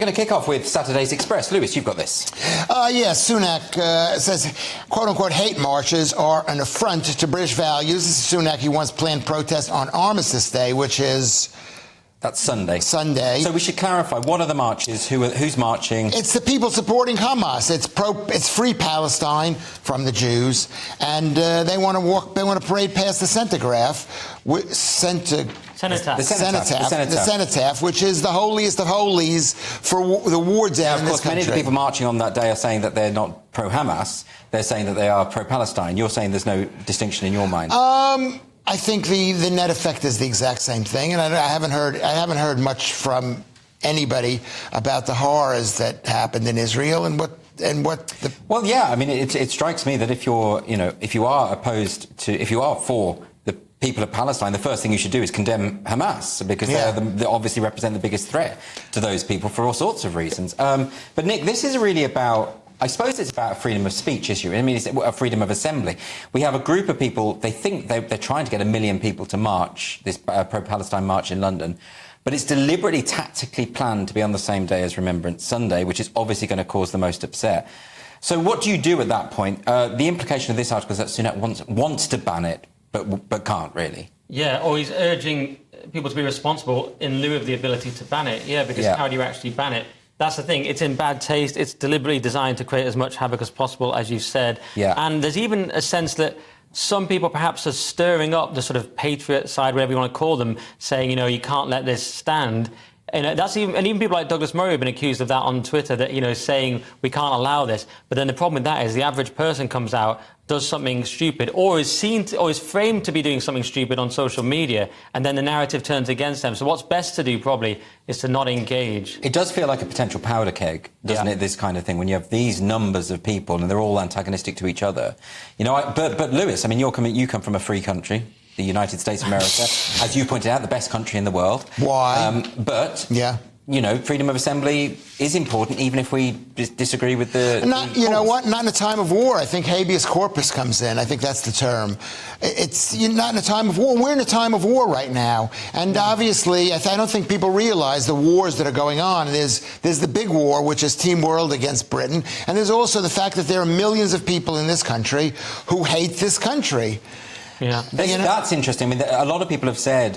Going to kick off with Saturday's Express. Lewis, you've got this. Yes, Sunak says, quote-unquote, hate marches are an affront to British values. This is Sunak. He once planned protests on Armistice Day, which is... That's Sunday. Sunday. So we should clarify, what are the marches? Who's marching? It's the people supporting Hamas. It's free Palestine from the Jews, and they want to parade past the Cenotaph, which is the holiest of holies for the wards out in this country. Of course, many of the people marching on that day are saying that they're not pro-Hamas. They're saying that they are pro-Palestine. You're saying there's no distinction in your mind. I think the net effect is the exact same thing, and I haven't heard much from anybody about the horrors that happened in Israel and what the... Well, yeah, I mean, it strikes me that if you are for the people of Palestine, the first thing you should do is condemn Hamas, because they obviously represent the biggest threat to those people for all sorts of reasons. But Nick, this is really about... I suppose it's about a freedom of speech issue. I mean, it's a freedom of assembly. We have a group of people, they think they're trying to get 1 million people to march, this pro-Palestine march in London, but it's deliberately, tactically planned to be on the same day as Remembrance Sunday, which is obviously going to cause the most upset. So what do you do at that point? The implication of this article is that Sunak wants to ban it, but can't really. Yeah, or he's urging people to be responsible in lieu of the ability to ban it. Yeah, because how do you actually ban it? That's the thing. It's in bad taste. It's deliberately designed to create as much havoc as possible, as you said. Yeah. And there's even a sense that some people perhaps are stirring up the sort of patriot side, whatever you want to call them, saying, you can't let this stand. And even people like Douglas Murray have been accused of that on Twitter, that, saying we can't allow this. But then the problem with that is the average person comes out, does something stupid, or is framed to be doing something stupid on social media, and then the narrative turns against them. So what's best to do probably is to not engage. It does feel like a potential powder keg, doesn't it, this kind of thing, when you have these numbers of people and they're all antagonistic to each other. But Lewis, I mean, you come from a free country, the United States of America, as you pointed out, the best country in the world. Why? Freedom of assembly is important, even if we disagree with the... Not in a time of war. I think habeas corpus comes in. I think that's the term. It's not in a time of war. We're in a time of war right now. And obviously, I don't think people realize the wars that are going on. There's the big war, which is Team World against Britain. And there's also the fact that there are millions of people in this country who hate this country. Yeah, that's interesting. I mean, a lot of people have said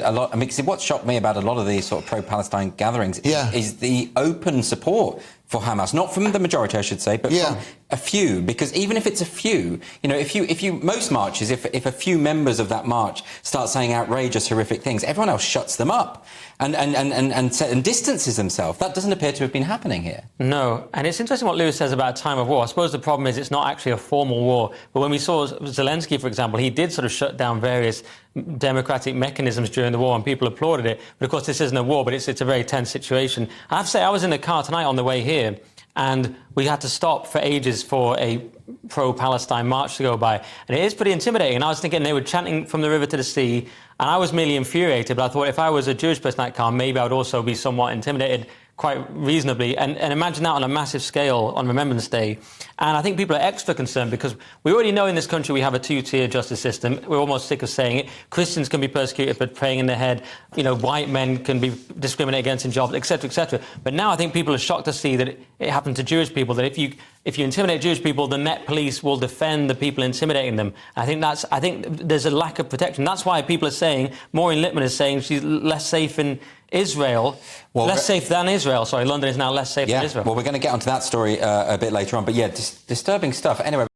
what shocked me about a lot of these sort of pro-Palestine gatherings is the open support for Hamas, not from the majority, I should say, but from a few. Because even if it's a few, most marches, if a few members of that march start saying outrageous, horrific things, everyone else shuts them up and distances themselves. That doesn't appear to have been happening here. No, and it's interesting what Lewis says about a time of war. I suppose the problem is it's not actually a formal war. But when we saw Zelensky, for example, he did sort of shut down various democratic mechanisms during the war, and people applauded it. But of course, this isn't a war, but it's a very tense situation. I have to say, I was in the car tonight on the way here, and we had to stop for ages for a pro-Palestine march to go by. And it is pretty intimidating. And I was thinking they were chanting from the river to the sea, and I was merely infuriated. But I thought if I was a Jewish person in that car, maybe I would also be somewhat intimidated quite reasonably. And imagine that on a massive scale on Remembrance Day. And I think people are extra concerned because we already know in this country we have a two-tier justice system. We're almost sick of saying it. Christians can be persecuted for praying in their head. White men can be discriminated against in jobs, etc., etc. But now I think people are shocked to see that it happened to Jewish people, that if you intimidate Jewish people, the Met Police will defend the people intimidating them. I think there's a lack of protection. That's why people are saying, Maureen Lipman is saying she's less safe in Israel, less safe than Israel. Sorry, London is now less safe than Israel. Well, we're going to get onto that story a bit later on. But disturbing stuff. Anyway.